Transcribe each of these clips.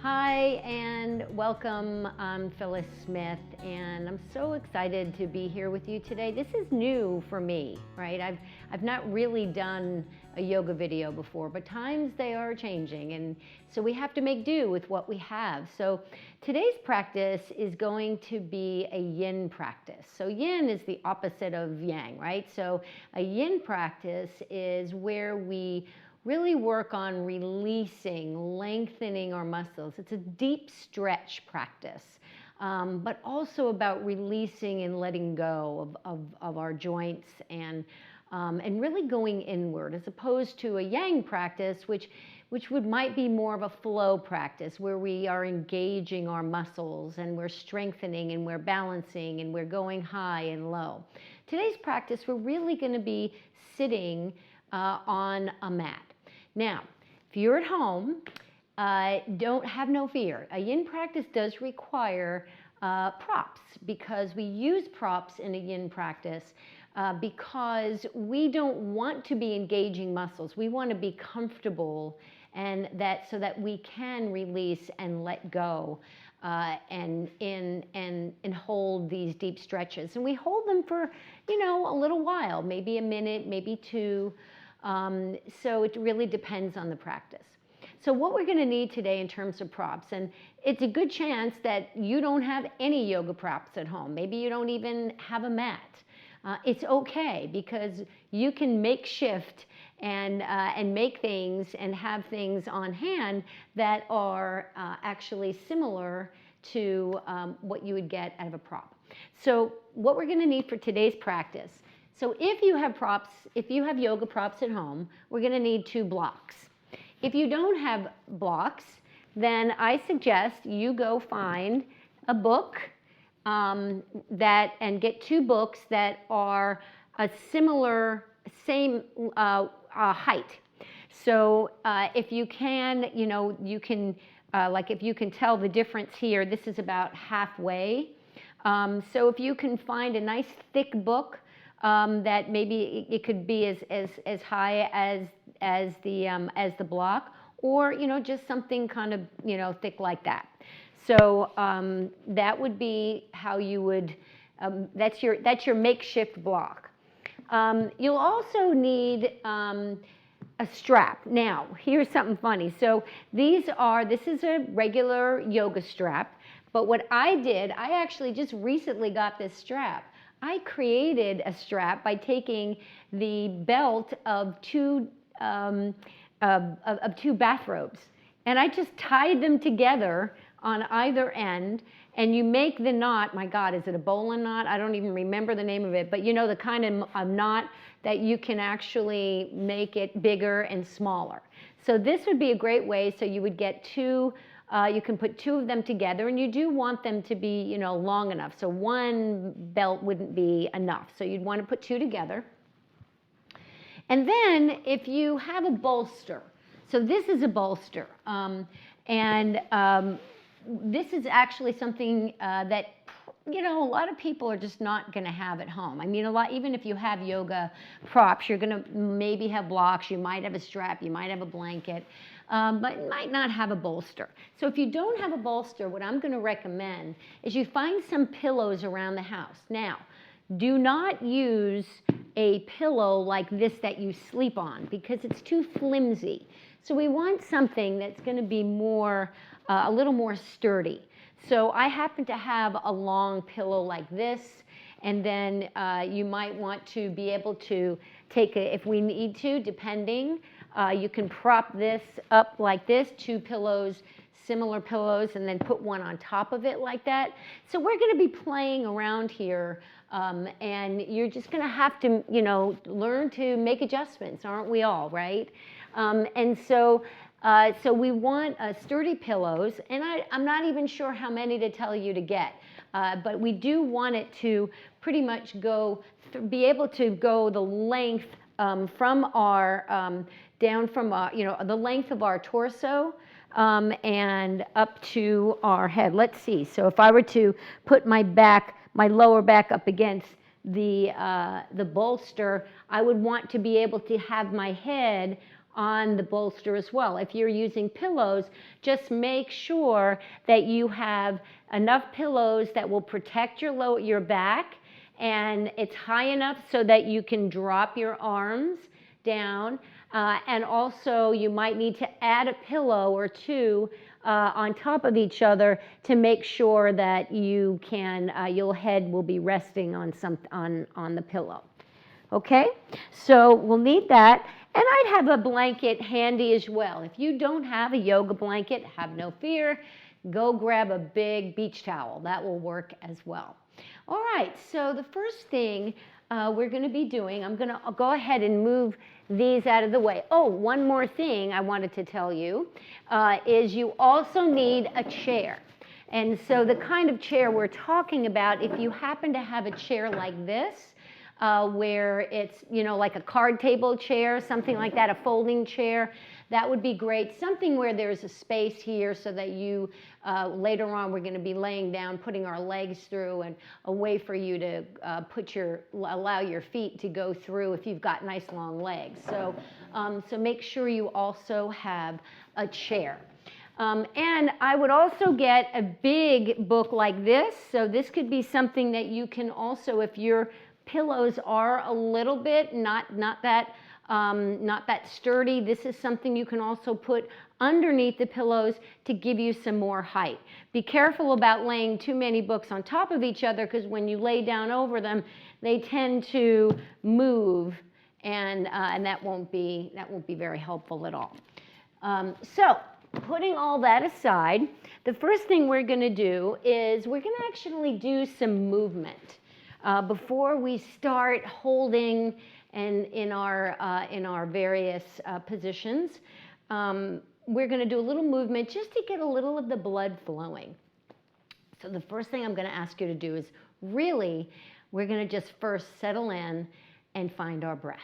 Hi and welcome. I'm Phyllis Smith and I'm so excited to be here with you today. This is new for me, right? I've not really done a yoga video before, but times they are changing, and so we have to make do with what we have. So today's practice is going to be a yin practice. So yin is the opposite of yang, right? So a yin practice is where we really work on releasing, lengthening our muscles. It's a deep stretch practice, but also about releasing and letting go of our joints and really going inward, as opposed to a yang practice, which might be more of a flow practice where we are engaging our muscles and we're strengthening and we're balancing and we're going high and low. Today's practice, we're really going to be sitting on a mat. Now, if you're at home, don't have no fear. A yin practice does require props, because we use props in a yin practice because we don't want to be engaging muscles. We want to be comfortable, and so that we can release and let go and hold these deep stretches. And we hold them for, a little while, maybe a minute, maybe two. So it really depends on the practice. So what we're going to need today in terms of props, and it's a good chance that you don't have any yoga props at home. Maybe you don't even have a mat. It's okay, because you can make shift and make things and have things on hand that are actually similar to what you would get out of a prop. So what we're going to need for today's practice. So if you have props, if you have yoga props at home, we're going to need 2 blocks. If you don't have blocks, then I suggest you go find a book and get 2 books that are a same height. So if you can, you can, like if you can tell the difference here, this is about halfway. So if you can find a nice thick book, that maybe it could be as high as the block, or just something kind of thick like that. So that would be how you would. That's your makeshift block. You'll also need a strap. Now, here's something funny. So this is a regular yoga strap, but what I did, I actually just recently got this strap. I created a strap by taking the belt of two bathrobes, and I just tied them together on either end, and you make the knot. My God, is it a bowline knot? I don't even remember the name of it, but the kind of knot that you can actually make it bigger and smaller. So this would be a great way. So you would get 2. You can put 2 of them together, and you do want them to be, long enough. So 1 belt wouldn't be enough. So you'd want to put 2 together. And then if you have a bolster, so this is a bolster, this is actually something that a lot of people are just not going to have at home. I mean, even if you have yoga props, you're going to maybe have blocks, you might have a strap, you might have a blanket, but you might not have a bolster. So if you don't have a bolster, what I'm going to recommend is you find some pillows around the house. Now, do not use a pillow like this that you sleep on, because it's too flimsy. So we want something that's going to be a little more sturdy. So I happen to have a long pillow like this, and then you might want to be able to take if we need to, depending, you can prop this up like this, 2 pillows, similar pillows, and then put 1 on top of it like that. So we're going to be playing around here, and you're just going to have to, learn to make adjustments, aren't we all, right? And so we want sturdy pillows, and I'm not even sure how many to tell you to get, but we do want it to pretty much be able to go the length from our, down from the length of our torso and up to our head. Let's see. So if I were to put my lower back up against the bolster, I would want to be able to have my head on the bolster as well. If you're using pillows, just make sure that you have enough pillows that will protect your back, and it's high enough so that you can drop your arms down, and also you might need to add a pillow or two on top of each other to make sure that you can, your head will be resting on on the pillow. Okay, so we'll need that, and I'd have a blanket handy as well. If you don't have a yoga blanket, have no fear. Go grab a big beach towel. That will work as well. All right, so the first thing we're going to be doing, I'm going to go ahead and move these out of the way. Oh, one more thing I wanted to tell you is you also need a chair. And so the kind of chair we're talking about, if you happen to have a chair like this, where it's, you know, like a card table chair, something like that, a folding chair, that would be great. Something where there's a space here so that you, later on, we're going to be laying down, putting our legs through, and a way for you to allow your feet to go through if you've got nice long legs. So, so make sure you also have a chair. And I would also get a big book like this. So this could be something that you can also, if your pillows are a little bit not that sturdy, this is something you can also put underneath the pillows to give you some more height. Be careful about laying too many books on top of each other, because when you lay down over them, they tend to move, and that won't be very helpful at all. So putting all that aside, the first thing we're going to do is we're going to actually do some movement before we start holding and in our various positions. We're going to do a little movement just to get a little of the blood flowing. So the first thing I'm going to ask you to do is we're going to just first settle in and find our breath.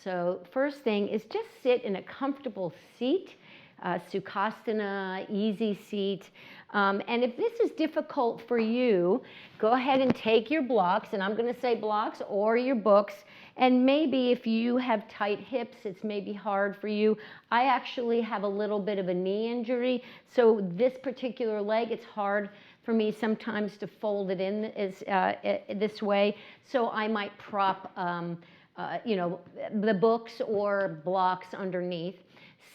So first thing is just sit in a comfortable seat, Sukhasana, easy seat. And if this is difficult for you, go ahead and take your blocks, and I'm going to say blocks, or your books. And maybe if you have tight hips, it's maybe hard for you. I actually have a little bit of a knee injury, so this particular leg, it's hard for me sometimes to fold it in this way. So I might prop the books or blocks underneath.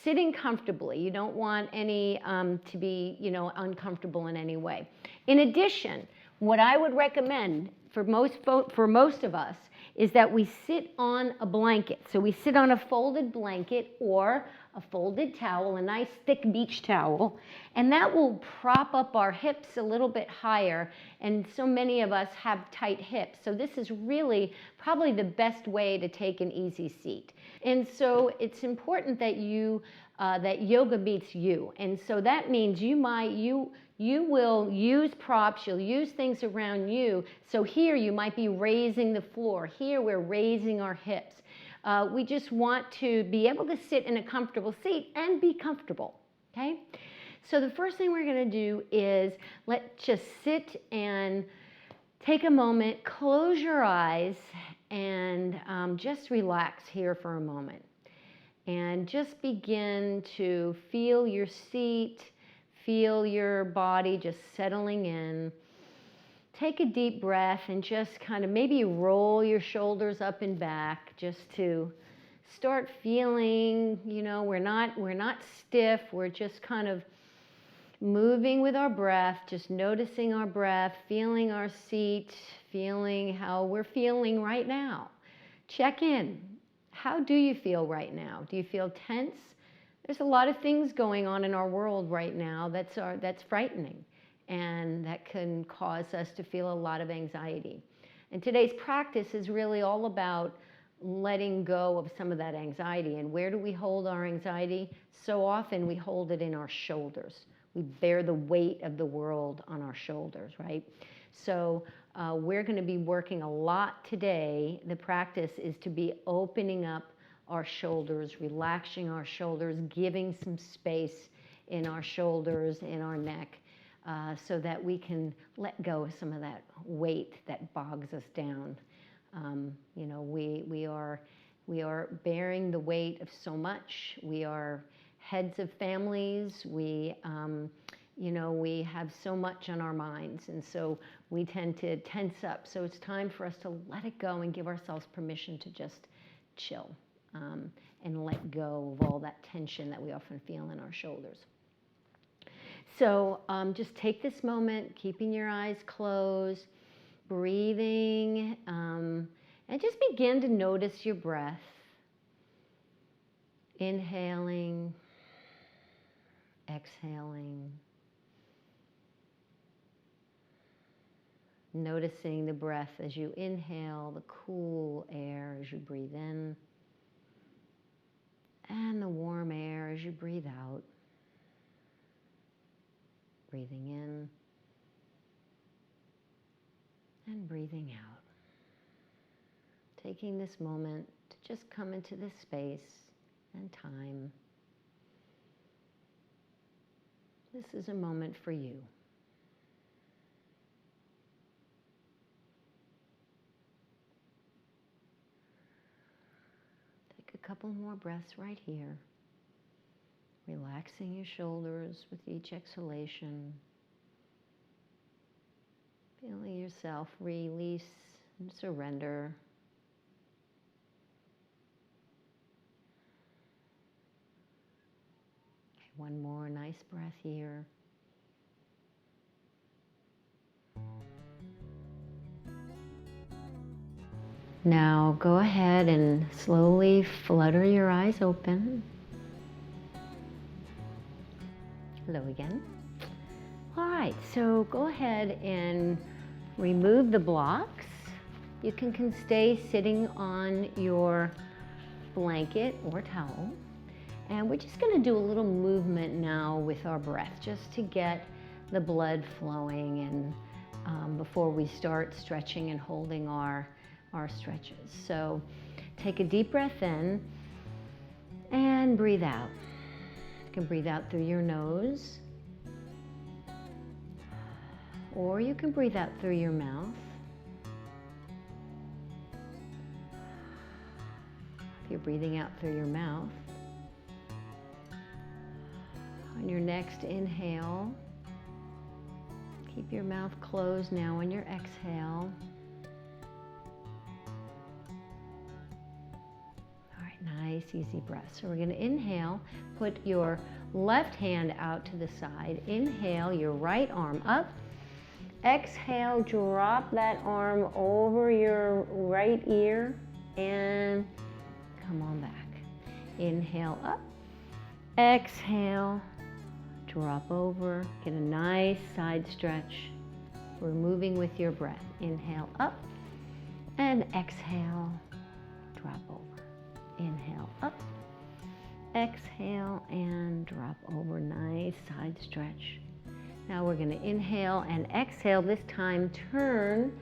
Sitting comfortably. You don't want any to be, uncomfortable in any way. In addition, what I would recommend for most of us is that we sit on a blanket. So we sit on a folded blanket or a folded towel, a nice thick beach towel, and that will prop up our hips a little bit higher. And so many of us have tight hips. So this is really probably the best way to take an easy seat. And so it's important that that yoga meets you. And so that means you will use props, you'll use things around you. So here you might be raising the floor. Here we're raising our hips. We just want to be able to sit in a comfortable seat and be comfortable, okay? So the first thing we're going to do is let's just sit and take a moment, close your eyes, and just relax here for a moment. And just begin to feel your seat, feel your body just settling in. Take a deep breath and just kind of maybe roll your shoulders up and back just to start feeling, we're not stiff, we're just kind of moving with our breath, just noticing our breath, feeling our seat, feeling how we're feeling right now. Check in. How do you feel right now? Do you feel tense? There's a lot of things going on in our world right now that's frightening, and that can cause us to feel a lot of anxiety. And today's practice is really all about letting go of some of that anxiety. And where do we hold our anxiety? So often we hold it in our shoulders. We bear the weight of the world on our shoulders, right? So we're going to be working a lot today. The practice is to be opening up our shoulders, relaxing our shoulders, giving some space in our shoulders, in our neck, so that we can let go of some of that weight that bogs us down. We are We are bearing the weight of so much. We are heads of families. We have so much on our minds, and so we tend to tense up. So it's time for us to let it go and give ourselves permission to just chill and let go of all that tension that we often feel in our shoulders. So just take this moment, keeping your eyes closed, breathing, and just begin to notice your breath. Inhaling, exhaling. Noticing the breath as you inhale, the cool air as you breathe in, and the warm air as you breathe out. Breathing in and breathing out. Taking this moment to just come into this space and time. This is a moment for you. Take a couple more breaths right here. Relaxing your shoulders with each exhalation. Feeling yourself release and surrender. Okay, one more nice breath here. Now go ahead and slowly flutter your eyes open. Hello again. All right, so go ahead and remove the blocks. You can stay sitting on your blanket or towel. And we're just gonna do a little movement now with our breath, just to get the blood flowing and before we start stretching and holding our stretches. So take a deep breath in and breathe out. You can breathe out through your nose, or you can breathe out through your mouth. If you're breathing out through your mouth, on your next inhale, keep your mouth closed now on your exhale. Nice, easy breath. So we're going to inhale, put your left hand out to the side. Inhale, your right arm up. Exhale, drop that arm over your right ear and come on back. Inhale up. Exhale, drop over. Get a nice side stretch. We're moving with your breath. Inhale up and exhale, drop over. Inhale up, exhale, and drop over. Nice side stretch. Now we're going to inhale and exhale. This time turn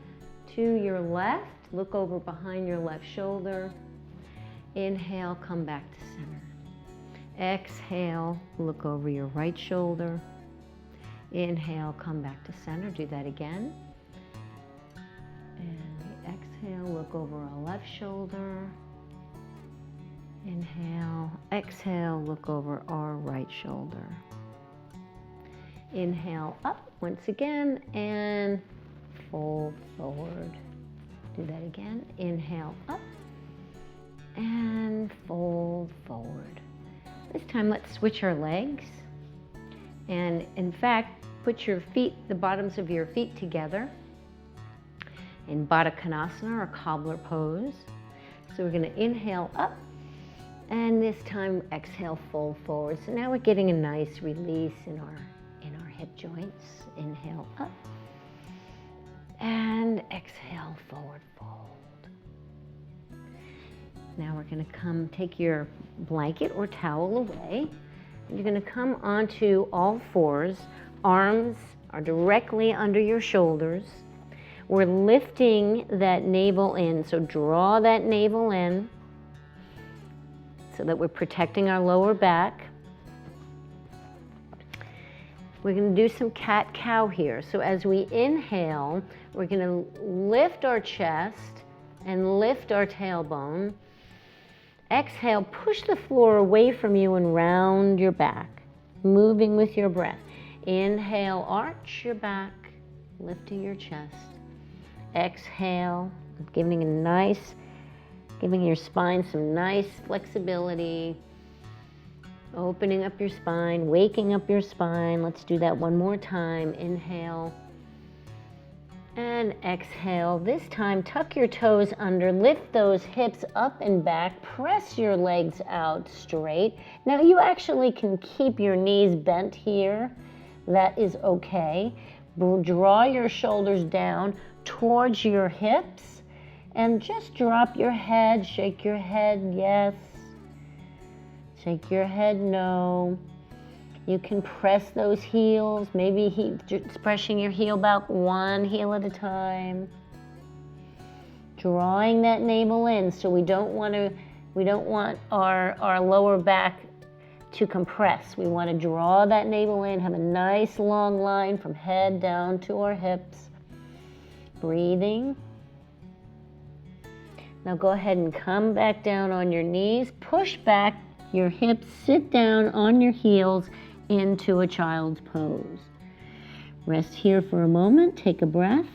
to your left. Look over behind your left shoulder. Inhale, come back to center. Exhale, look over your right shoulder. Inhale, come back to center. Do that again. And exhale, look over our left shoulder. Inhale, exhale, look over our right shoulder. Inhale up once again and fold forward. Do that again. Inhale up and fold forward. This time let's switch our legs. And in fact, put your feet, the bottoms of your feet together in Baddha Konasana or cobbler pose. So we're going to inhale up. And this time, exhale, fold forward. So now we're getting a nice release in our hip joints. Inhale up. And exhale, forward fold. Now we're going to take your blanket or towel away. And you're going to come onto all fours. Arms are directly under your shoulders. We're lifting that navel in. So draw that navel in, so that we're protecting our lower back. We're going to do some cat-cow here. So as we inhale, we're going to lift our chest and lift our tailbone. Exhale, push the floor away from you and round your back, moving with your breath. Inhale, arch your back, lifting your chest. Exhale, giving your spine some nice flexibility. Opening up your spine, waking up your spine. Let's do that one more time. Inhale and exhale. This time, tuck your toes under, lift those hips up and back, press your legs out straight. Now you actually can keep your knees bent here. That is okay. Draw your shoulders down towards your hips and just drop your head, shake your head, yes. Shake your head, no. You can press those heels, maybe just pressing your heel back one heel at a time. Drawing that navel in, so we don't want our lower back to compress. We want to draw that navel in, have a nice long line from head down to our hips. Breathing. Now go ahead and come back down on your knees, push back your hips, sit down on your heels into a child's pose. Rest here for a moment, take a breath,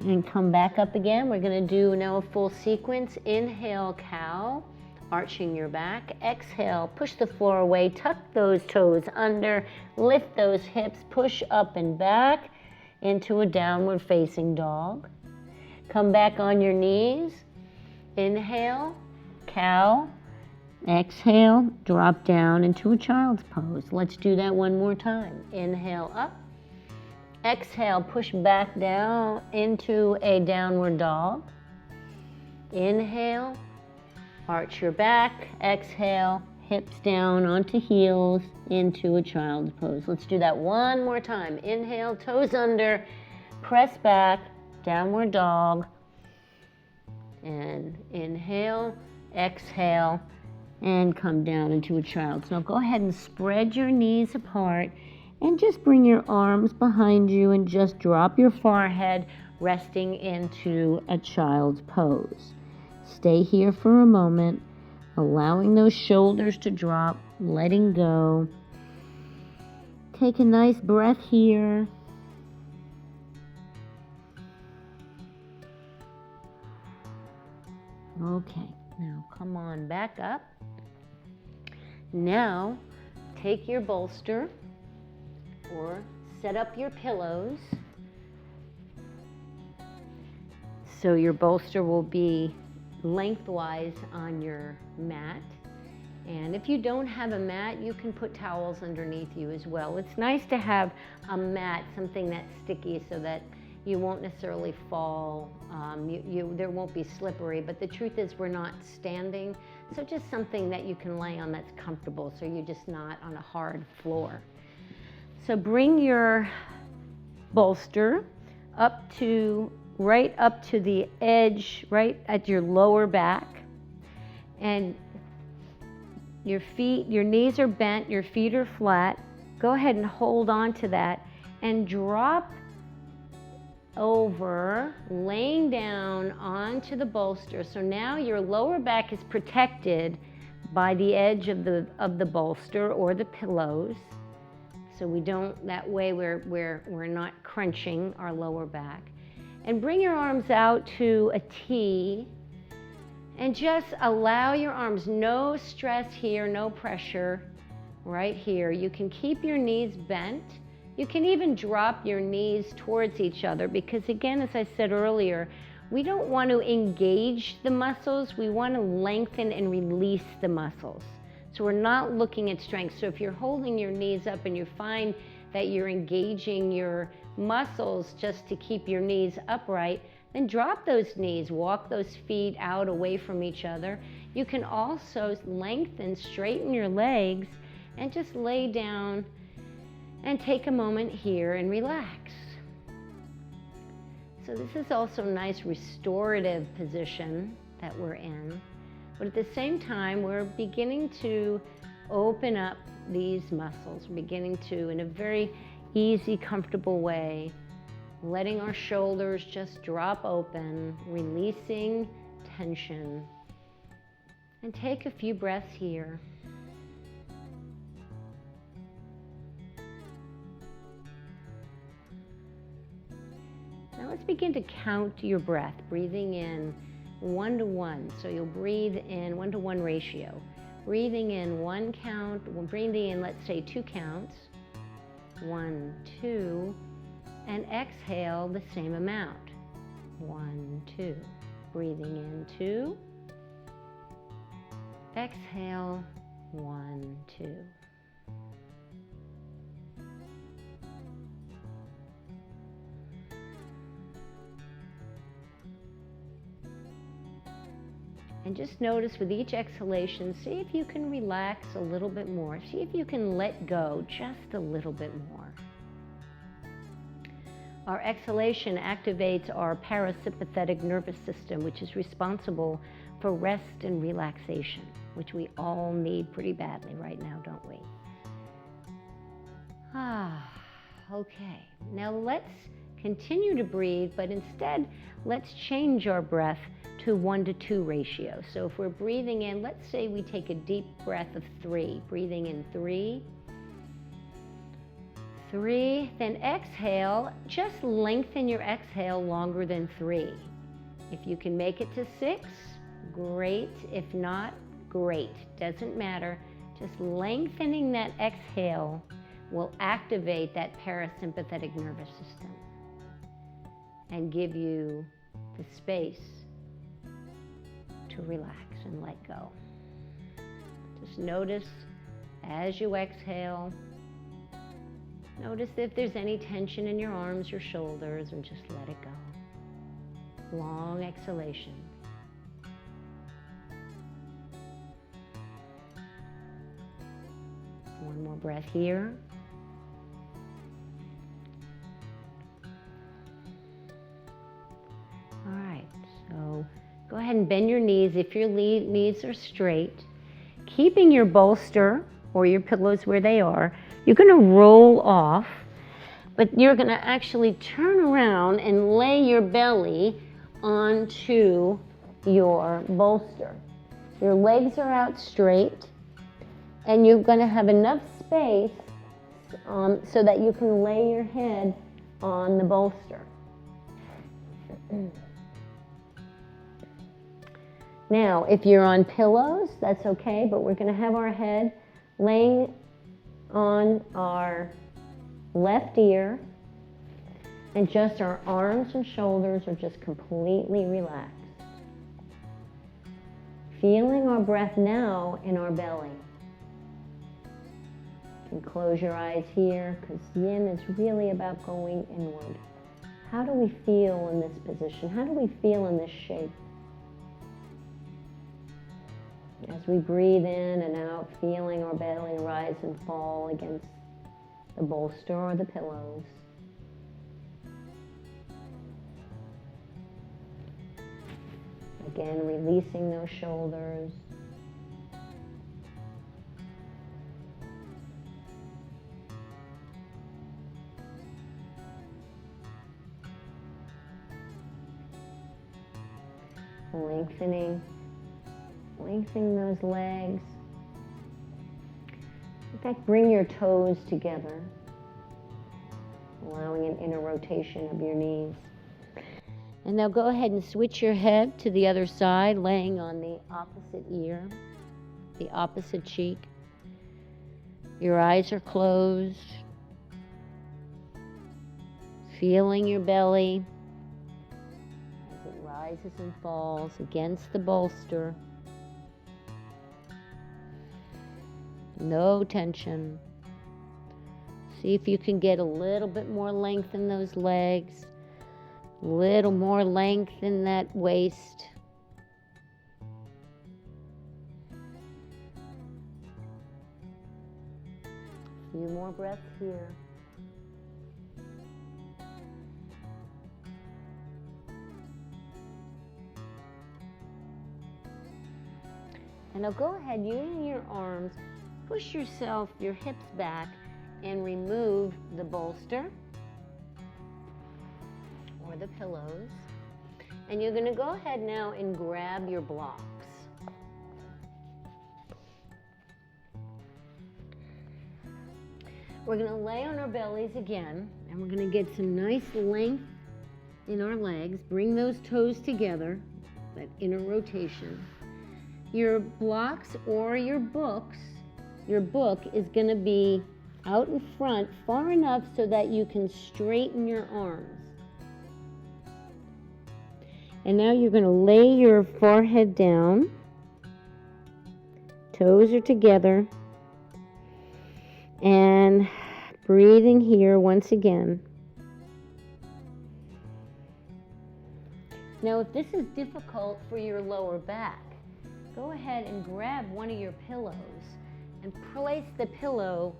and come back up again. We're going to do now a full sequence. Inhale, cow, arching your back. Exhale, push the floor away, tuck those toes under, lift those hips, push up and back into a downward facing dog. Come back on your knees. Inhale, cow. Exhale, drop down into a child's pose. Let's do that one more time. Inhale up. Exhale, push back down into a downward dog. Inhale, arch your back. Exhale, hips down onto heels into a child's pose. Let's do that one more time. Inhale, toes under, press back, downward dog. And inhale, exhale, and come down into a child's. Now go ahead and spread your knees apart and just bring your arms behind you and just drop your forehead, resting into a child's pose. Stay here for a moment, allowing those shoulders to drop, letting go. Take a nice breath here. Okay, now come on back up. Now take your bolster or set up your pillows. So your bolster will be lengthwise on your mat. And if you don't have a mat, you can put towels underneath you as well. It's nice to have a mat, something that's sticky, so that you won't necessarily fall. There won't be slippery, but the truth is we're not standing. So just something that you can lay on that's comfortable, so you're just not on a hard floor. So bring your bolster right up to the edge, right at your lower back. And your knees are bent, your feet are flat. Go ahead and hold on to that and drop over, laying down onto the bolster. So now your lower back is protected by the edge of the bolster or the pillows. So that way we're not crunching our lower back. And bring your arms out to a T and just allow your arms, no stress here, no pressure right here. You can keep your knees bent. You can even drop your knees towards each other, because again, as I said earlier, we don't want to engage the muscles. We want to lengthen and release the muscles. So we're not looking at strength. So if you're holding your knees up and you find that you're engaging your muscles just to keep your knees upright, then drop those knees, walk those feet out away from each other. You can also lengthen, straighten your legs, and just lay down and take a moment here and relax. So this is also a nice restorative position that we're in. But at the same time, we're beginning to open up these muscles. We're beginning to, in a very easy, comfortable way, letting our shoulders just drop open, releasing tension. And take a few breaths here. Now let's begin to count your breath, breathing in 1 to 1. So you'll breathe in 1 to 1 ratio. Breathing in 1 count, breathing in, let's say 2 counts. 1, 2, and exhale the same amount. 1, 2. Breathing in 2. Exhale 1, 2. And just notice with each exhalation, see if you can relax a little bit more. See if you can let go just a little bit more. Our exhalation activates our parasympathetic nervous system, which is responsible for rest and relaxation, which we all need pretty badly right now, don't we? Okay. Now let's continue to breathe, but instead let's change our breath to 1 to 2 ratio. So if we're breathing in, let's say we take a deep breath of 3, breathing in 3, then exhale, just lengthen your exhale longer than 3. If you can make it to 6, great. If not, great. Doesn't matter. Just lengthening that exhale will activate that parasympathetic nervous system and give you the space to relax and let go. Just notice as you exhale, notice if there's any tension in your arms or shoulders, and just let it go. Long exhalation. One more breath here. All right, so go ahead and bend your knees if your knees are straight. Keeping your bolster or your pillows where they are, you're going to roll off, but you're going to actually turn around and lay your belly onto your bolster. Your legs are out straight, and you're going to have enough space so that you can lay your head on the bolster. Now, if you're on pillows, that's okay, but we're going to have our head laying on our left ear, and just our arms and shoulders are just completely relaxed. Feeling our breath now in our belly. You can close your eyes here, because Yin is really about going inward. How do we feel in this position? How do we feel in this shape? As we breathe in and out, feeling our belly rise and fall against the bolster or the pillows. Again, releasing those shoulders. Lengthening those legs. In fact, bring your toes together, allowing an inner rotation of your knees. And now go ahead and switch your head to the other side, laying on the opposite ear, the opposite cheek. Your eyes are closed. Feeling your belly as it rises and falls against the bolster. No tension. See if you can get a little bit more length in those legs, a little more length in that waist. A few more breaths here. And now go ahead, using your arms, push yourself, your hips back, and remove the bolster or the pillows. And you're going to go ahead now and grab your blocks. We're going to lay on our bellies again, and we're going to get some nice length in our legs. Bring those toes together, that inner rotation. Your blocks or your book is going to be out in front far enough so that you can straighten your arms. And now you're going to lay your forehead down. Toes are together. And breathing here once again. Now, if this is difficult for your lower back, go ahead and grab one of your pillows and place the pillow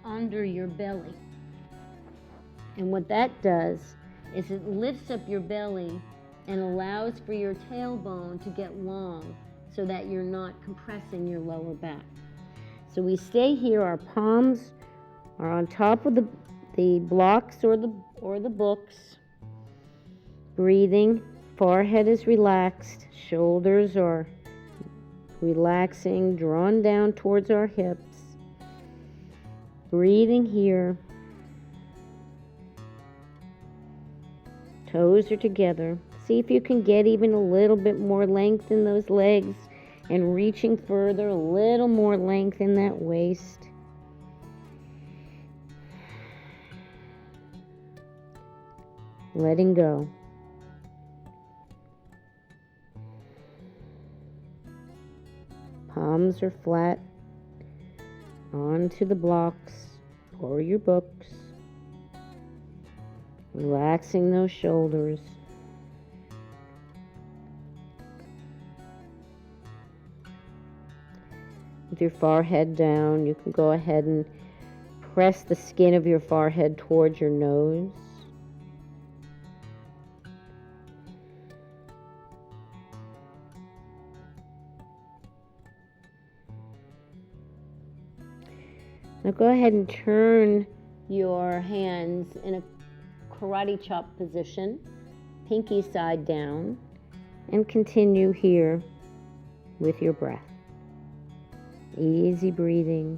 under your belly. And what that does is it lifts up your belly and allows for your tailbone to get long so that you're not compressing your lower back. So we stay here, our palms are on top of the blocks or the books. Breathing, forehead is relaxed, shoulders are relaxing, drawn down towards our hips. Breathing here. Toes are together. See if you can get even a little bit more length in those legs and reaching further, a little more length in that waist. Letting go. Palms are flat onto the blocks or your books. Relaxing those shoulders. With your forehead down, you can go ahead and press the skin of your forehead towards your nose. Now go ahead and turn your hands in a karate chop position, pinky side down, and continue here with your breath. Easy breathing.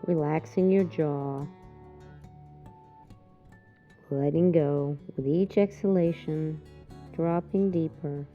Relaxing your jaw. Letting go with each exhalation, dropping deeper.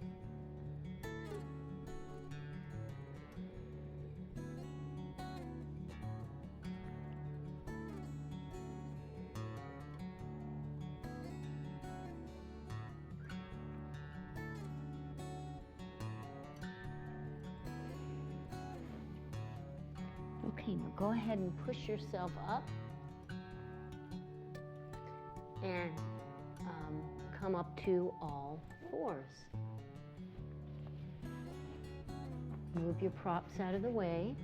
Okay, now go ahead and push yourself up and come up to all fours. Move your props out of the way.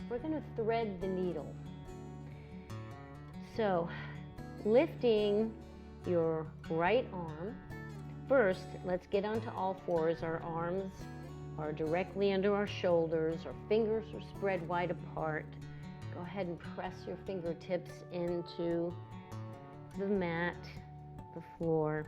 We're going to thread the needle. So, lifting your right arm. First, let's get onto all fours. Our arms are directly under our shoulders. Our fingers are spread wide apart. Go ahead and press your fingertips into the mat, the floor.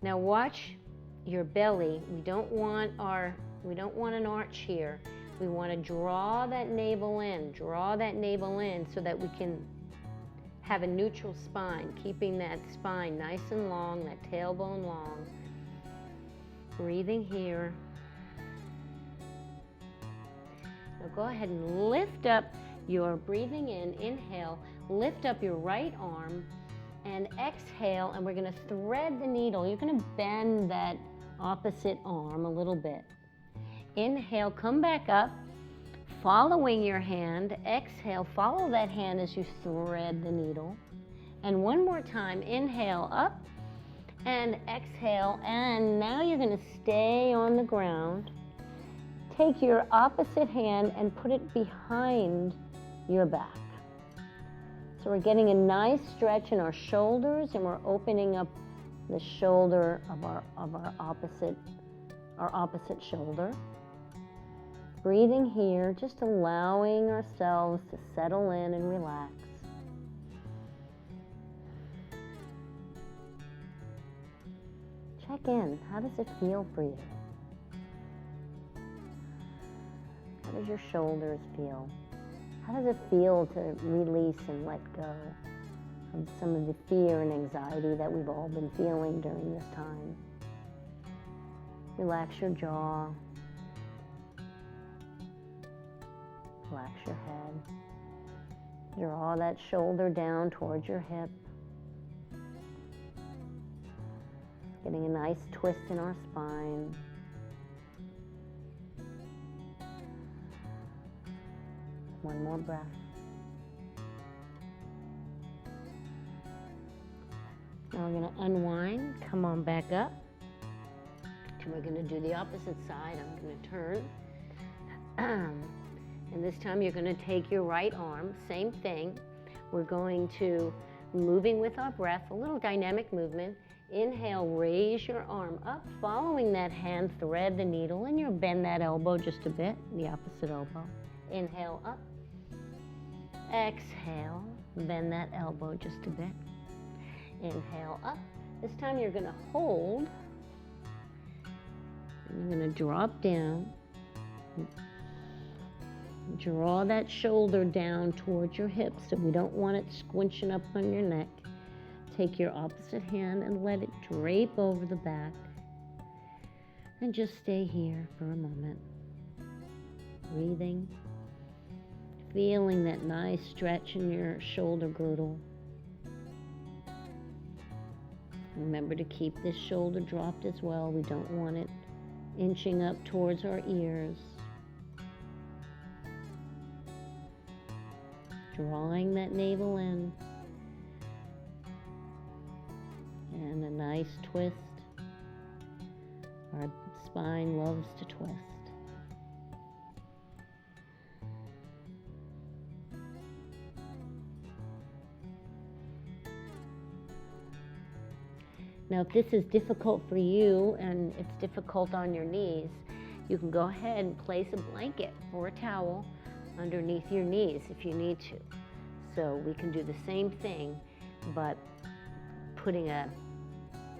Now watch your belly. We don't want an arch here. We want to draw that navel in so that we can have a neutral spine, keeping that spine nice and long, that tailbone long. Breathing here. Now go ahead and lift up your breathing in, inhale, lift up your right arm and exhale, and we're going to thread the needle. You're going to bend that opposite arm a little bit. Inhale, come back up, following your hand. Exhale, follow that hand as you thread the needle. And one more time, inhale up and exhale, and now you're going to stay on the ground. Take your opposite hand and put it behind your back. So we're getting a nice stretch in our shoulders and we're opening up the shoulder of our opposite shoulder. Breathing here, just allowing ourselves to settle in and relax. Check in. How does it feel for you? How does your shoulders feel? How does it feel to release and let go of some of the fear and anxiety that we've all been feeling during this time? Relax your jaw. Relax your head. Draw that shoulder down towards your hip. Getting a nice twist in our spine. One more breath. Now we're going to unwind, come on back up. And we're going to do the opposite side. I'm going to turn. And this time you're going to take your right arm, same thing. We're going to, moving with our breath, a little dynamic movement. Inhale, raise your arm up, following that hand, thread the needle, and you'll bend that elbow just a bit, the opposite elbow. Inhale up. Exhale, bend that elbow just a bit. Inhale up. This time you're going to hold. And you're going to drop down. Draw that shoulder down towards your hips, so we don't want it squinching up on your neck. Take your opposite hand and let it drape over the back. And just stay here for a moment. Breathing. Feeling that nice stretch in your shoulder girdle. Remember to keep this shoulder dropped as well. We don't want it inching up towards our ears. Drawing that navel in. And a nice twist. Our spine loves to twist. Now, if this is difficult for you and it's difficult on your knees, you can go ahead and place a blanket or a towel underneath your knees if you need to. So we can do the same thing, but putting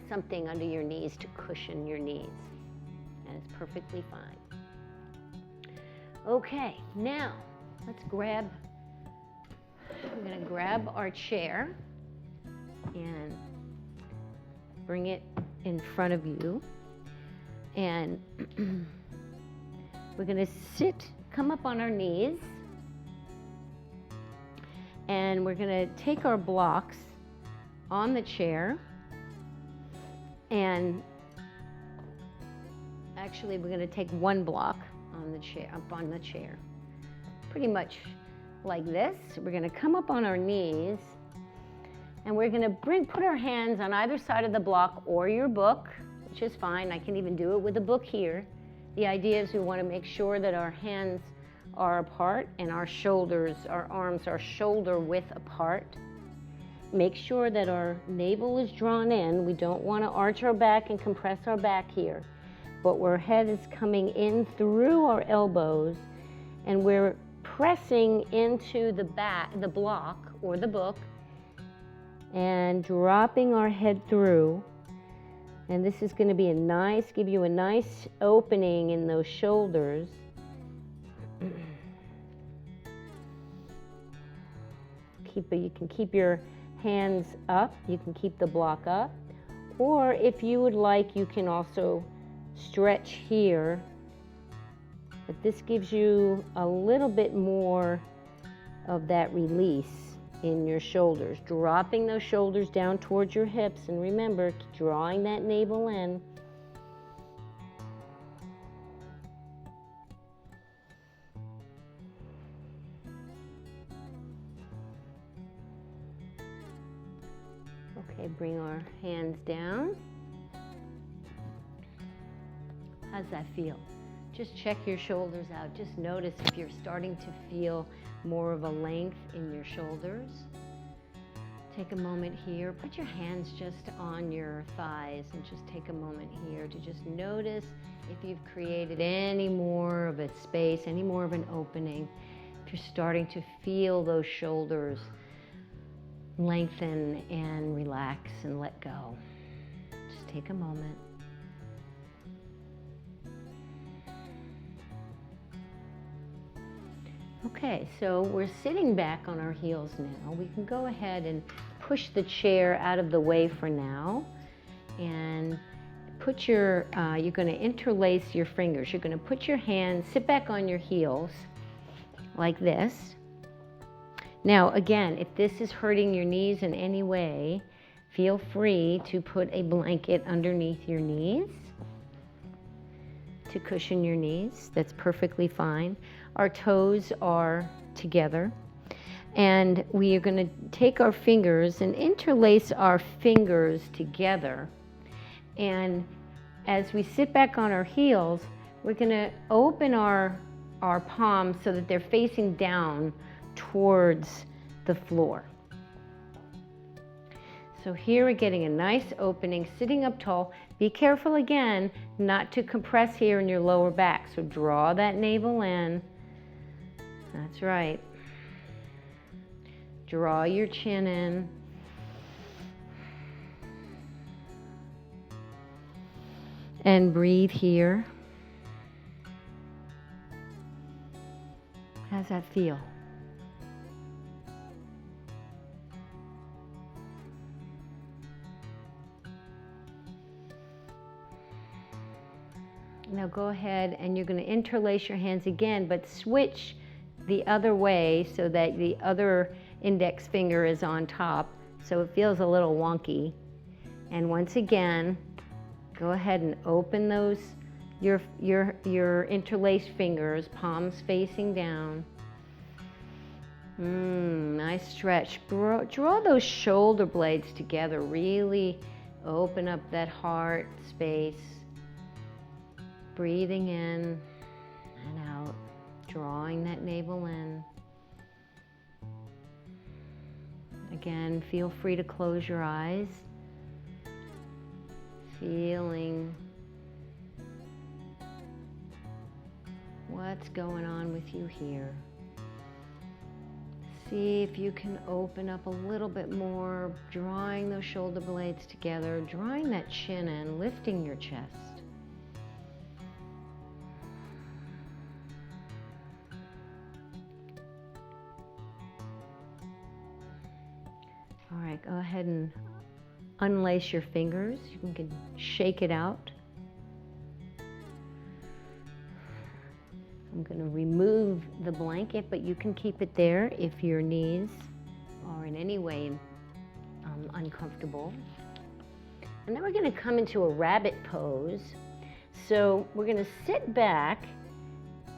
something under your knees to cushion your knees. And it's perfectly fine. Okay, now we're going to grab our chair and bring it in front of you. And we're going to come up on our knees. And we're going to take our blocks on the chair. And actually, we're going to take one block on the chair, up on the chair. Pretty much like this. We're going to come up on our knees. And we're going to put our hands on either side of the block or your book, which is fine. I can even do it with a book here. The idea is we want to make sure that our hands are apart and our arms are shoulder width apart. Make sure that our navel is drawn in. We don't want to arch our back and compress our back here. But our head is coming in through our elbows, and we're pressing into the block or the book, and dropping our head through. And this is going to be give you a nice opening in those shoulders. You can keep your hands up, you can keep the block up, or if you would like, you can also stretch here. But this gives you a little bit more of that release in your shoulders, dropping those shoulders down towards your hips, and remember, drawing that navel in. Okay, bring our hands down. How's that feel? Just check your shoulders out. Just notice if you're starting to feel more of a length in your shoulders. Take a moment here. Put your hands just on your thighs and just take a moment here to just notice if you've created any more of a space, any more of an opening. If you're starting to feel those shoulders lengthen and relax and let go. Just take a moment. Okay, so we're sitting back on our heels now. We can go ahead and push the chair out of the way for now and put you're going to interlace your fingers. You're going to put your hands, sit back on your heels like this. Now again, if this is hurting your knees in any way, feel free to put a blanket underneath your knees to cushion your knees. That's perfectly fine. Our toes are together, and we are going to take our fingers and interlace our fingers together. And as we sit back on our heels, we're going to open our palms so that they're facing down towards the floor. So here we're getting a nice opening, sitting up tall. Be careful again not to compress here in your lower back. So draw that navel in. That's right. Draw your chin in. And breathe here. How's that feel? Now go ahead and you're going to interlace your hands again, but switch the other way so that the other index finger is on top, so it feels a little wonky. And once again, go ahead and open those your interlaced fingers, palms facing down. Nice stretch. Draw those shoulder blades together. Really open up that heart space. Breathing in and out, drawing that navel in. Again, feel free to close your eyes. Feeling what's going on with you here. See if you can open up a little bit more, drawing those shoulder blades together, drawing that chin in, lifting your chest. All right, go ahead and unlace your fingers. You can shake it out. I'm going to remove the blanket, but you can keep it there if your knees are in any way uncomfortable. And then we're going to come into a rabbit pose. So we're going to sit back,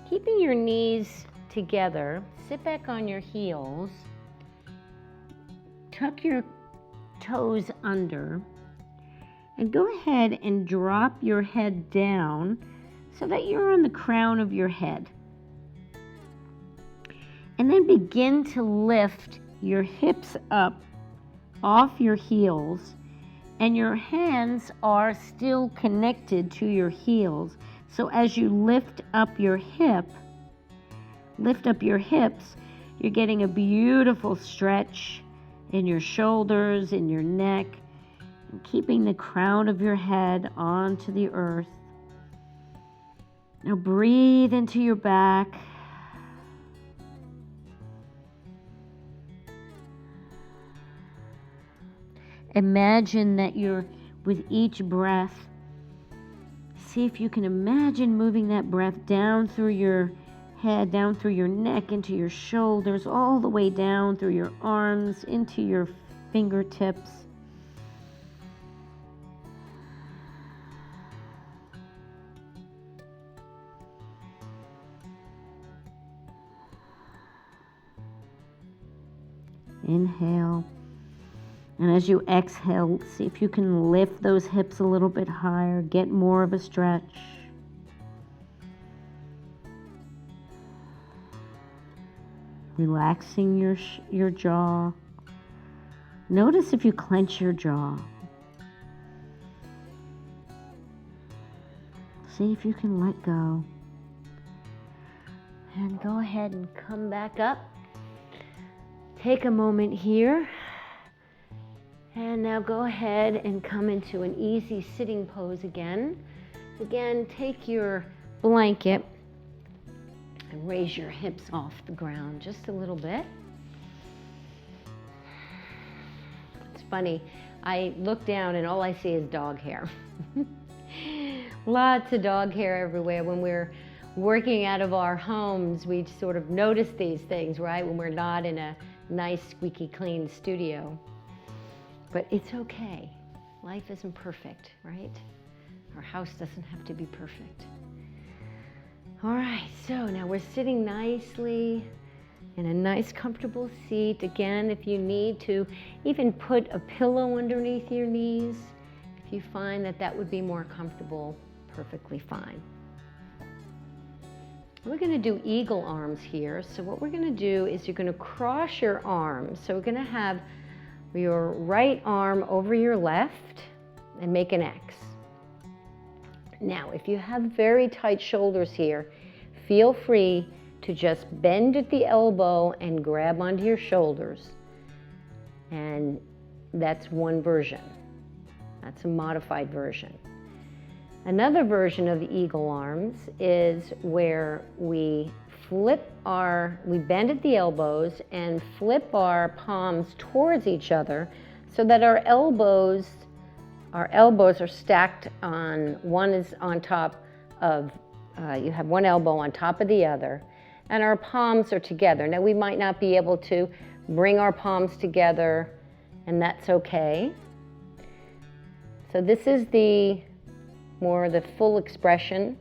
keeping your knees together. Sit back on your heels. Tuck your toes under and go ahead and drop your head down so that you're on the crown of your head. And then begin to lift your hips up off your heels, and your hands are still connected to your heels. So as you lift up your hips, you're getting a beautiful stretch in your shoulders, in your neck, and keeping the crown of your head onto the earth. Now breathe into your back. Imagine that you're, with each breath, see if you can imagine moving that breath down through your head, down through your neck, into your shoulders, all the way down through your arms, into your fingertips. Inhale. And as you exhale, see if you can lift those hips a little bit higher, get more of a stretch. Relaxing your jaw, Notice if you clench your jaw. See if you can let go. And go ahead and come back up. Take a moment here. And now go ahead and come into an easy sitting pose again. Again, take your blanket and raise your hips off the ground just a little bit. It's funny, I look down and all I see is dog hair. Lots of dog hair everywhere. When we're working out of our homes, we sort of notice these things, right? When we're not in a nice, squeaky clean studio. But it's okay. Life isn't perfect, right? Our house doesn't have to be perfect. All right, so now we're sitting nicely in a nice, comfortable seat. Again, if you need to, even put a pillow underneath your knees. If you find that that would be more comfortable, perfectly fine. We're going to do eagle arms here. So what we're going to do is you're going to cross your arms. So we're going to have your right arm over your left and make an X. Now, if you have very tight shoulders here, feel free to just bend at the elbow and grab onto your shoulders. And that's one version. That's a modified version. Another version of the eagle arms is where we bend at the elbows and flip our palms towards each other so that our elbows are stacked on, one is on top of, you have one elbow on top of the other, and our palms are together. Now we might not be able to bring our palms together, and that's okay. So this is the full expression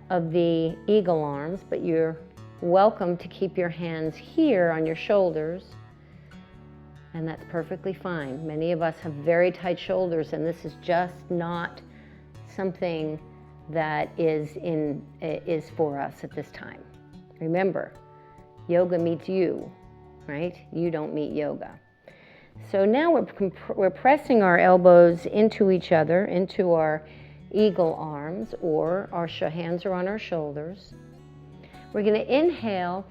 of the eagle arms, but you're welcome to keep your hands here on your shoulders, and that's perfectly fine. Many of us have very tight shoulders, and this is just not something that is for us at this time. Remember, yoga meets you, right? You don't meet yoga. So now we're pressing our elbows into each other, into our eagle arms, or our hands are on our shoulders. We're going to inhale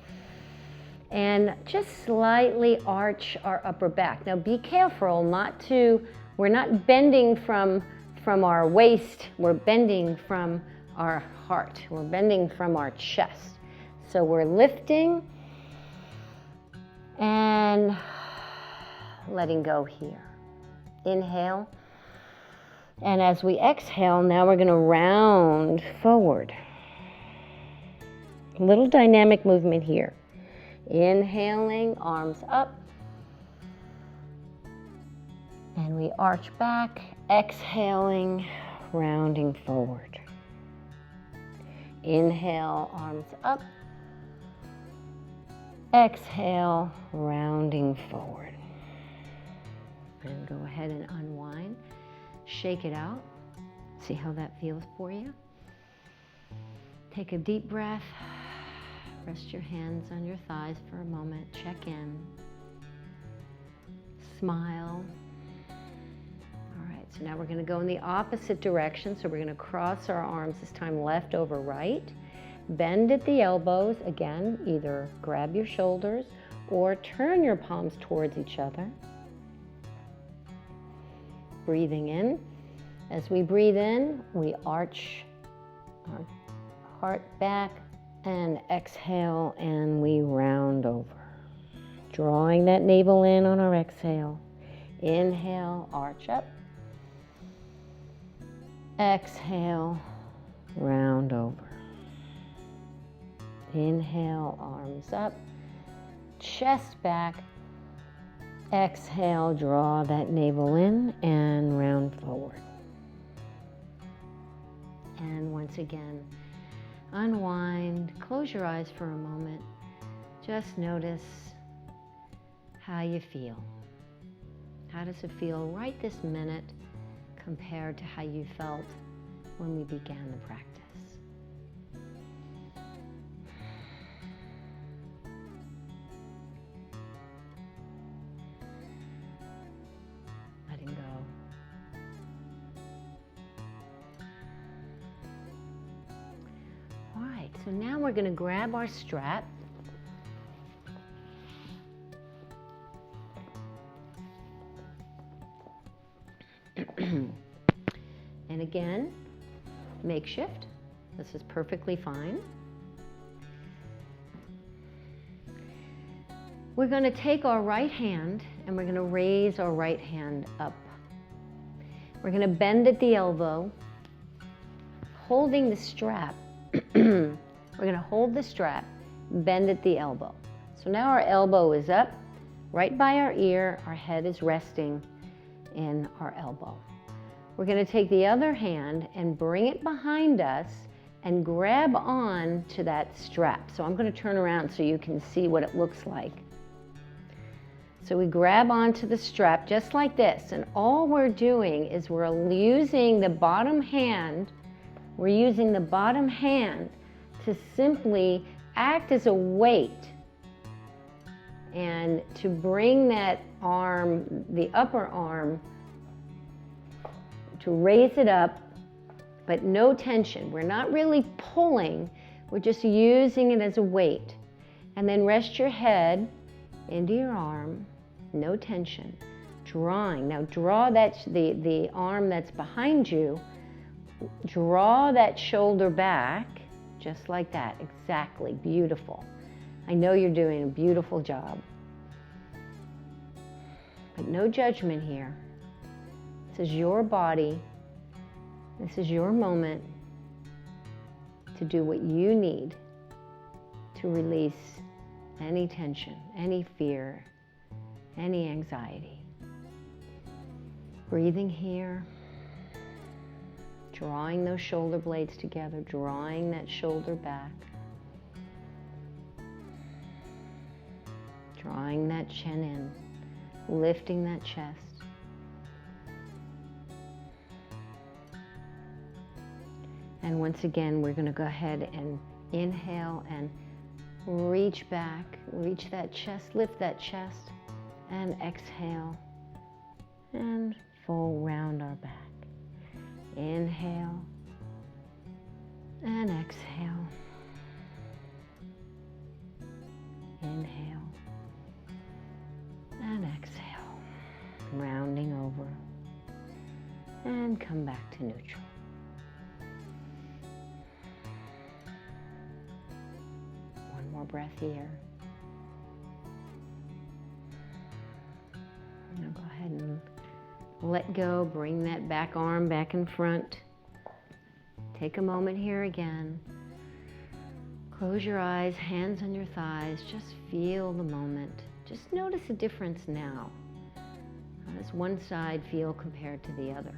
and just slightly arch our upper back. Now be careful we're not bending from our waist, we're bending from our heart. We're bending from our chest. So we're lifting and letting go here. Inhale. And as we exhale, now we're going to round forward. A little dynamic movement here. Inhaling, arms up. And we arch back, exhaling, rounding forward. Inhale, arms up. Exhale, rounding forward. And go ahead and unwind. Shake it out. See how that feels for you. Take a deep breath. Rest your hands on your thighs for a moment. Check in. Smile. All right, so now we're going to go in the opposite direction. So we're going to cross our arms, this time left over right. Bend at the elbows. Again, either grab your shoulders or turn your palms towards each other. Breathing in. As we breathe in, we arch our heart back, and exhale, and we round over. Drawing that navel in on our exhale. Inhale, arch up. Exhale, round over. Inhale, arms up, chest back. Exhale, draw that navel in and round forward. And once again, unwind, close your eyes for a moment. Just notice how you feel. How does it feel right this minute compared to how you felt when we began the practice? So now we're going to grab our strap. And again, makeshift. This is perfectly fine. We're going to take our right hand and we're going to raise our right hand up. We're going to bend at the elbow, holding the strap. We're going to hold the strap, bend at the elbow. So now our elbow is up, right by our ear. Our head is resting in our elbow. We're going to take the other hand and bring it behind us and grab on to that strap. So I'm going to turn around so you can see what it looks like. So we grab onto the strap just like this, and all we're doing is we're using the bottom hand, to simply act as a weight and to bring that arm, the upper arm, to raise it up, but no tension. We're not really pulling, we're just using it as a weight. And then rest your head into your arm, no tension, drawing. Now draw that, the arm that's behind you, draw that shoulder back, just like that, exactly, beautiful. I know you're doing a beautiful job. But no judgment here. This is your body. This is your moment to do what you need to release any tension, any fear, any anxiety. Breathing here, drawing those shoulder blades together, drawing that shoulder back, drawing that chin in, lifting that chest. And once again, we're going to go ahead and inhale and reach back, reach that chest, lift that chest, and exhale and full round our back. Inhale and exhale. Inhale and exhale. Rounding over and come back to neutral. One more breath here. Now go ahead and let go, bring that back arm back in front. Take a moment here again. Close your eyes, hands on your thighs, just feel the moment. Just notice a difference now. How does one side feel compared to the other?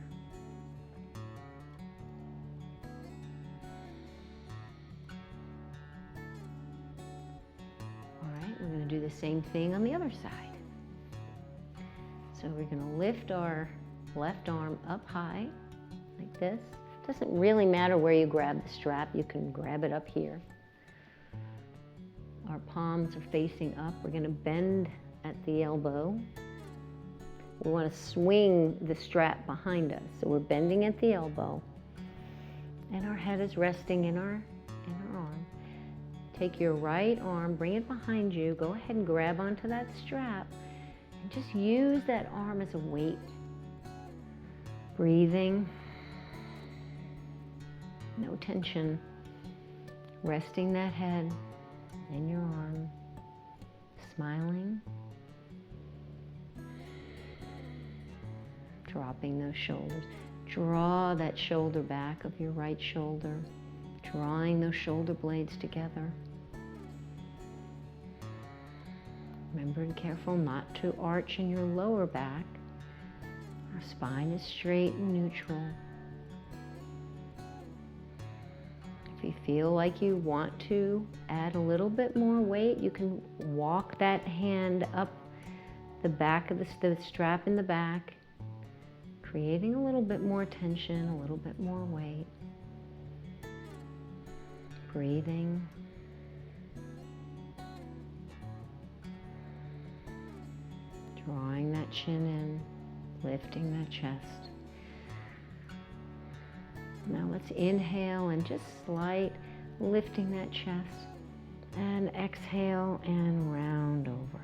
All right, we're going to do the same thing on the other side. So we're going to lift our left arm up high, like this. It doesn't really matter where you grab the strap, you can grab it up here. Our palms are facing up. We're going to bend at the elbow. We want to swing the strap behind us. So we're bending at the elbow, and our head is resting in our arm. Take your right arm, bring it behind you. Go ahead and grab onto that strap. And just use that arm as a weight. Breathing. No tension. Resting that head in your arm. Smiling. Dropping those shoulders. Draw that shoulder back of your right shoulder. Drawing those shoulder blades together. Remember, and careful not to arch in your lower back. Our spine is straight and neutral. If you feel like you want to add a little bit more weight, you can walk that hand up the back of the strap in the back, creating a little bit more tension, a little bit more weight. Breathing. Drawing that chin in, lifting that chest. Now let's inhale and just lifting that chest. And exhale and round over.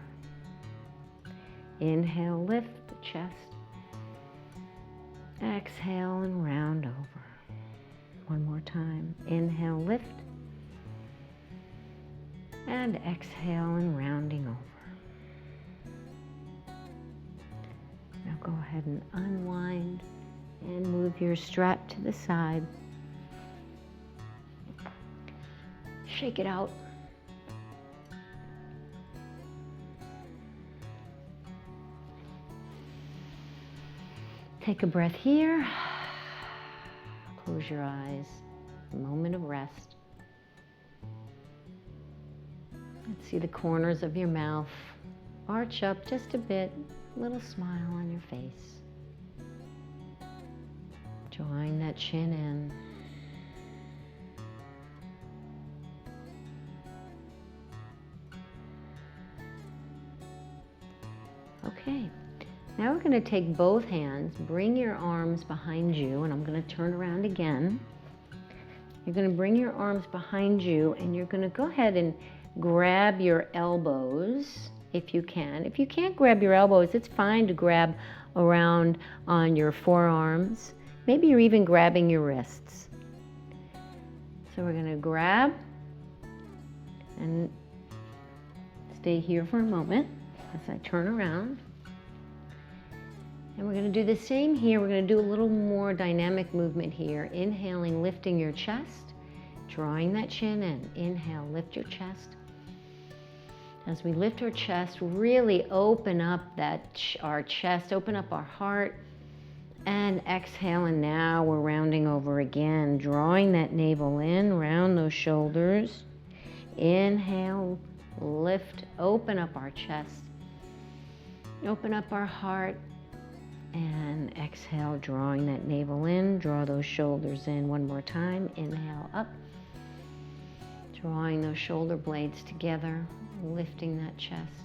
Inhale, lift the chest. Exhale and round over. One more time. Inhale, lift. And exhale and rounding over. Now go ahead and unwind and move your strap to the side. Shake it out. Take a breath here. Close your eyes. A moment of rest. Let's see the corners of your mouth arch up just a bit. Little smile on your face. Drawing that chin in. Okay, now we're going to take both hands, bring your arms behind you, and I'm going to turn around again. You're going to bring your arms behind you, and you're going to go ahead and grab your elbows if you can. If you can't grab your elbows, it's fine to grab around on your forearms. Maybe you're even grabbing your wrists. So we're going to grab and stay here for a moment as I turn around. And we're going to do the same here. We're going to do a little more dynamic movement here. Inhaling, lifting your chest, drawing that chin in. Inhale, lift your chest. As we lift our chest, really open up our chest, open up our heart, and exhale, and now we're rounding over again, drawing that navel in, round those shoulders. Inhale, lift, open up our chest, open up our heart, and exhale, drawing that navel in, draw those shoulders in one more time. Inhale, up, drawing those shoulder blades together, lifting that chest,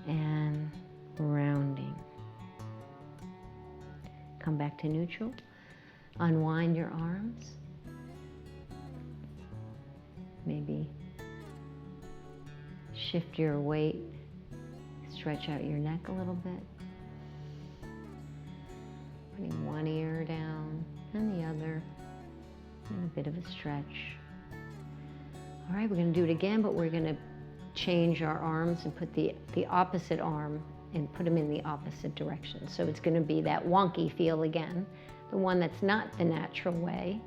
and rounding. Come back to neutral. Unwind your arms. Maybe shift your weight, stretch out your neck a little bit. Putting one ear down and the other, and a bit of a stretch. All right, we're going to do it again, but we're going to change our arms and put the opposite arm and put them in the opposite direction. So it's going to be that wonky feel again, the one that's not the natural way.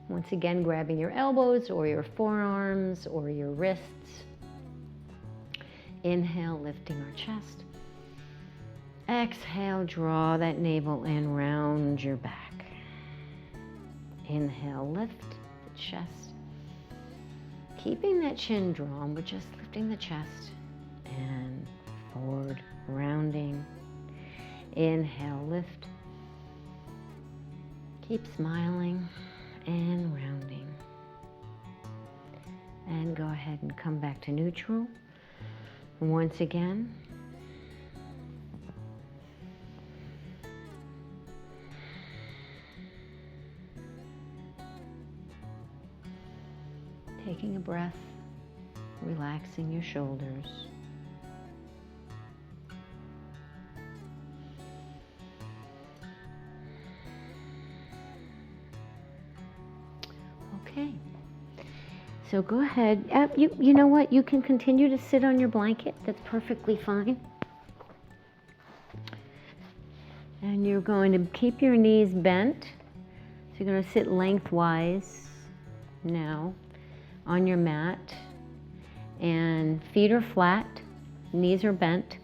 Once again, grabbing your elbows or your forearms or your wrists. Inhale, lifting our chest. Exhale, draw that navel in, round your back. Inhale, lift the chest. Keeping that chin drawn, but just lifting the chest and forward, rounding. Inhale, lift. Keep smiling and rounding. And go ahead and come back to neutral. Once again. Taking a breath, relaxing your shoulders. Okay, so go ahead. You know what? You can continue to sit on your blanket. That's perfectly fine. And you're going to keep your knees bent. So you're going to sit lengthwise now on your mat, and feet are flat, knees are bent.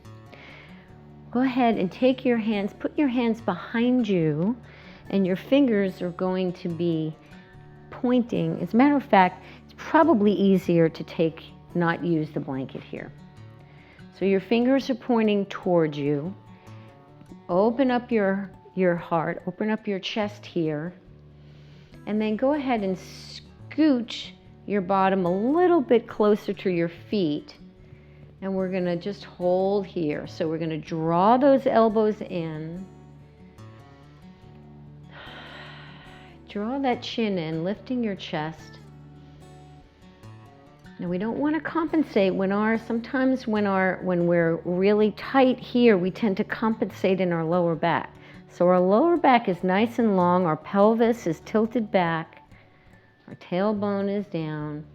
Go ahead and take your hands, put your hands behind you, and your fingers are going to be pointing. As a matter of fact, it's probably easier to not use the blanket here. So your fingers are pointing towards you. Open up your heart, open up your chest here, and then go ahead and scooch your bottom a little bit closer to your feet, and we're going to just hold here. So we're going to draw those elbows in, draw that chin in, lifting your chest, Now we don't want to compensate sometimes when we're really tight here, we tend to compensate in our lower back. So our lower back is nice and long, our pelvis is tilted back, our tailbone is down,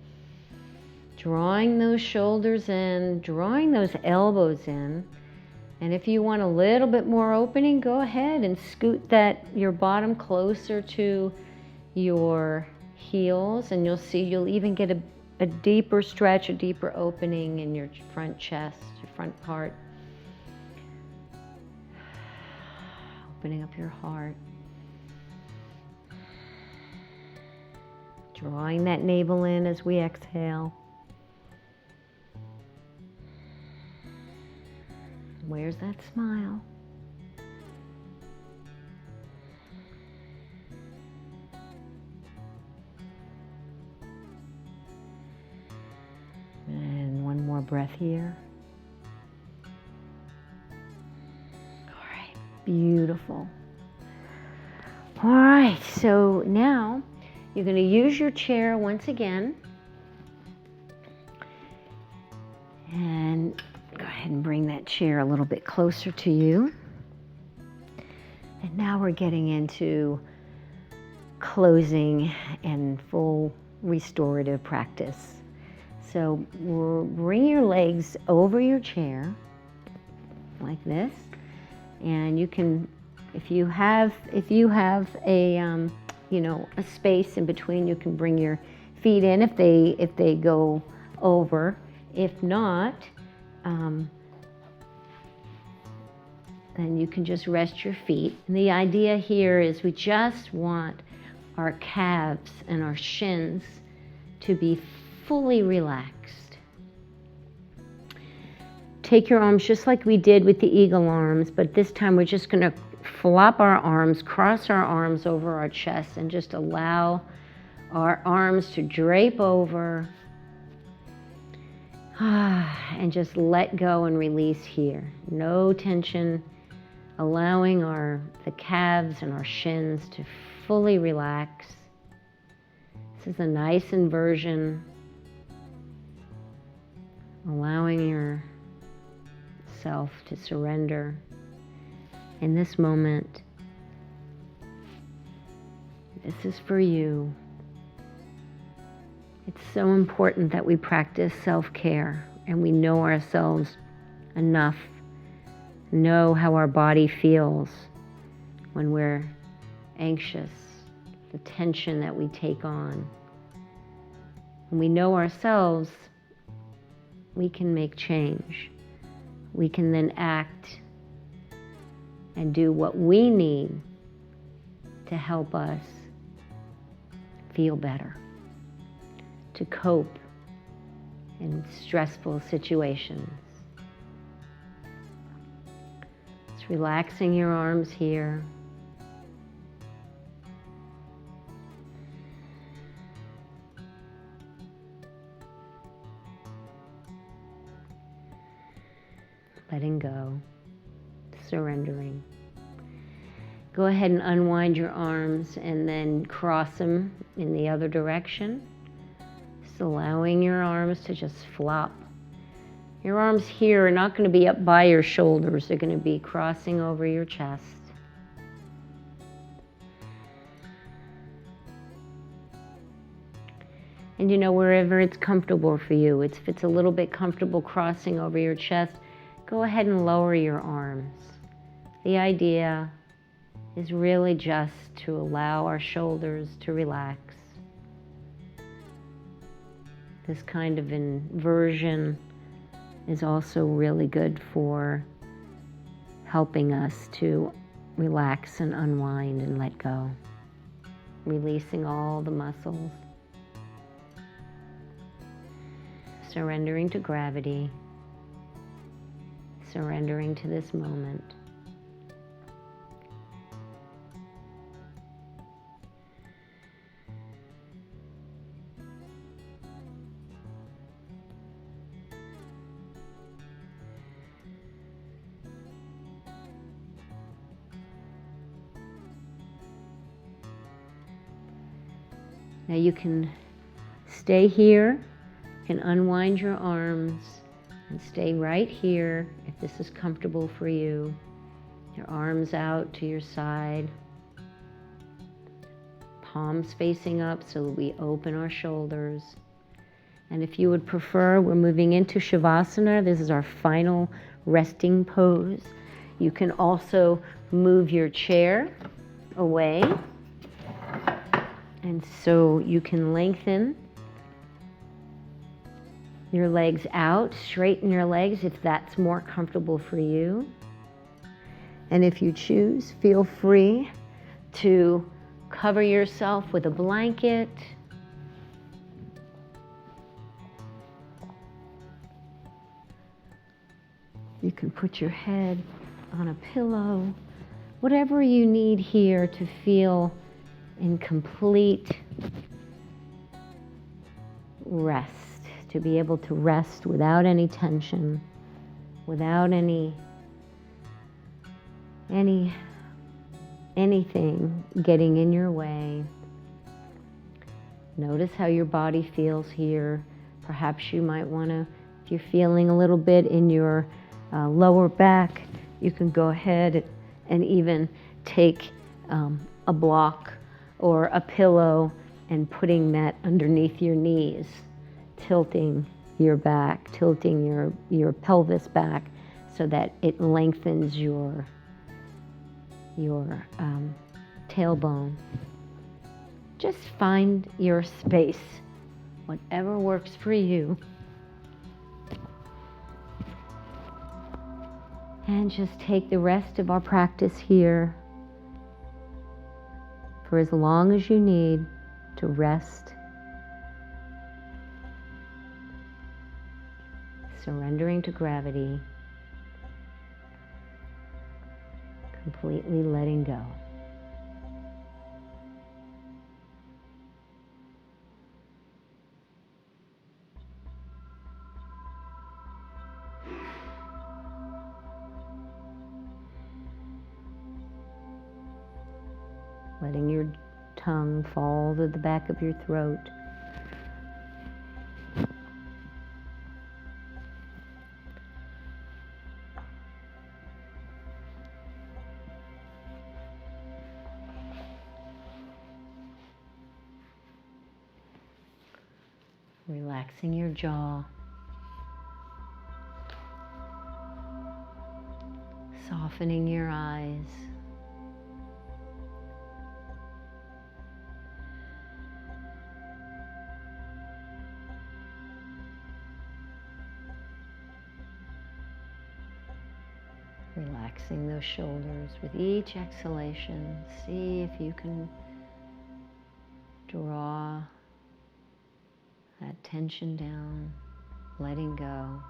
drawing those shoulders in, drawing those elbows in. And if you want a little bit more opening, go ahead and scoot your bottom closer to your heels, and you'll see you'll even get a deeper stretch, a deeper opening in your front chest, your front part. Opening up your heart. Drawing that navel in as we exhale. Where's that smile? And one more breath here. All right, beautiful. All right, so now you're going to use your chair once again. And go ahead and bring that chair a little bit closer to you. And now we're getting into closing and full restorative practice. So bring your legs over your chair like this, and you can, if you have a a space in between, you can bring your feet in if they go over. If not, then you can just rest your feet. And the idea here is we just want our calves and our shins to be fully relaxed. Take your arms just like we did with the eagle arms, but this time we're just going to flop our arms, cross our arms over our chest, and just allow our arms to drape over. And just let go and release here. No tension, allowing the calves and our shins to fully relax. This is a nice inversion, allowing yourself to surrender in this moment. This is for you. It's so important that we practice self-care and we know ourselves enough, know how our body feels when we're anxious, the tension that we take on. When we know ourselves, we can make change. We can then act and do what we need to help us feel better, to cope in stressful situations. It's relaxing your arms here. Letting go, surrendering. Go ahead and unwind your arms and then cross them in the other direction. Just allowing your arms to just flop. Your arms here are not going to be up by your shoulders. They're going to be crossing over your chest. And wherever it's comfortable for you, if it's a little bit comfortable crossing over your chest, go ahead and lower your arms. The idea is really just to allow our shoulders to relax. This kind of inversion is also really good for helping us to relax and unwind and let go, releasing all the muscles, surrendering to gravity, surrendering to this moment. Now you can stay here can unwind your arms and stay right here if this is comfortable for you. Your arms out to your side. Palms facing up so that we open our shoulders. And if you would prefer, we're moving into Shavasana. This is our final resting pose. You can also move your chair away. And so you can lengthen your legs out, straighten your legs if that's more comfortable for you. And if you choose, feel free to cover yourself with a blanket. You can put your head on a pillow. Whatever you need here to feel in complete rest, to be able to rest without any tension, without anything getting in your way. Notice how your body feels here. Perhaps you might want to, if you're feeling a little bit in your lower back, you can go ahead and even take a block or a pillow and putting that underneath your knees, tilting your back, tilting your pelvis back so that it lengthens your tailbone. Just find your space, whatever works for you. And just take the rest of our practice here for as long as you need to rest, surrendering to gravity, completely letting go. Letting your tongue fall to the back of your throat. Relaxing your jaw. Softening your eyes. Relaxing those shoulders with each exhalation. See if you can draw that tension down, letting go.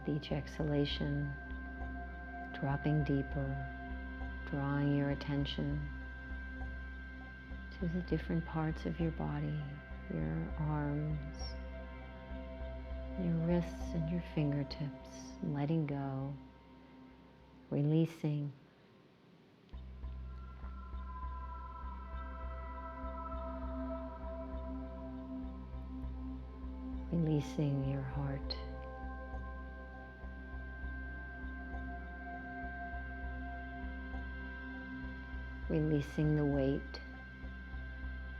With each exhalation, dropping deeper, drawing your attention to the different parts of your body. Your arms, your wrists and your fingertips, letting go, releasing. Releasing your heart. Releasing the weight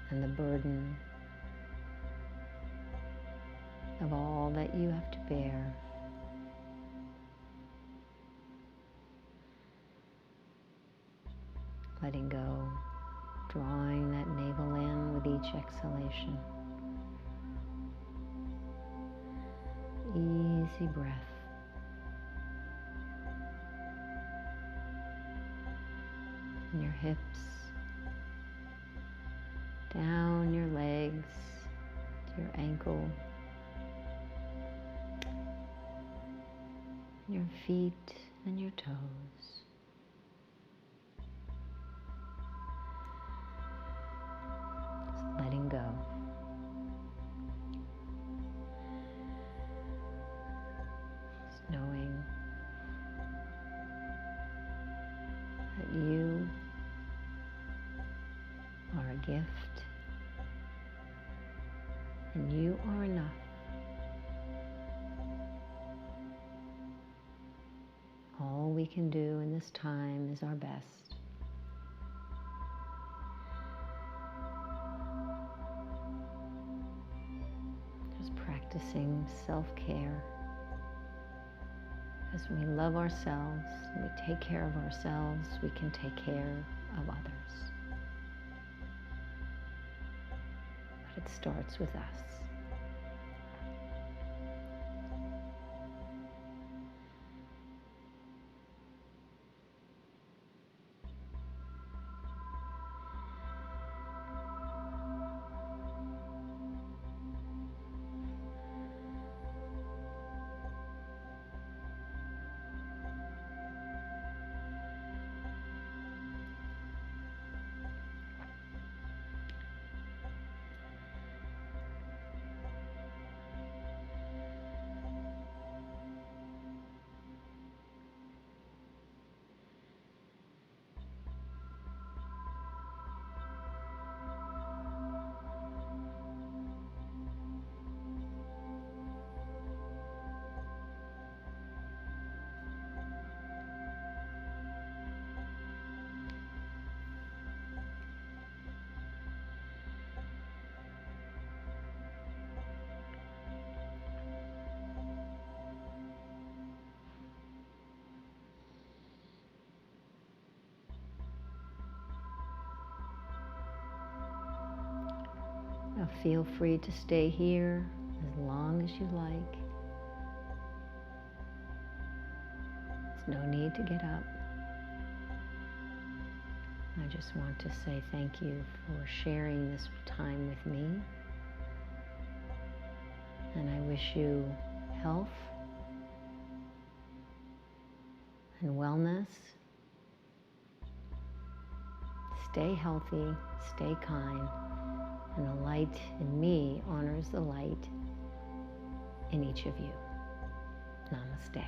and the burden of all that you have to bear. Letting go, drawing that navel in with each exhalation. Easy breath. And your hips, down your legs to your ankle, your feet and your toes. Just letting go. Just knowing that you gift, and you are enough. All we can do in this time is our best. Just practicing self-care. As we love ourselves, we take care of ourselves, we can take care of others. But it starts with us. Now feel free to stay here as long as you like. There's no need to get up. I just want to say thank you for sharing this time with me. And I wish you health and wellness. Stay healthy, stay kind. And the light in me honors the light in each of you. Namaste.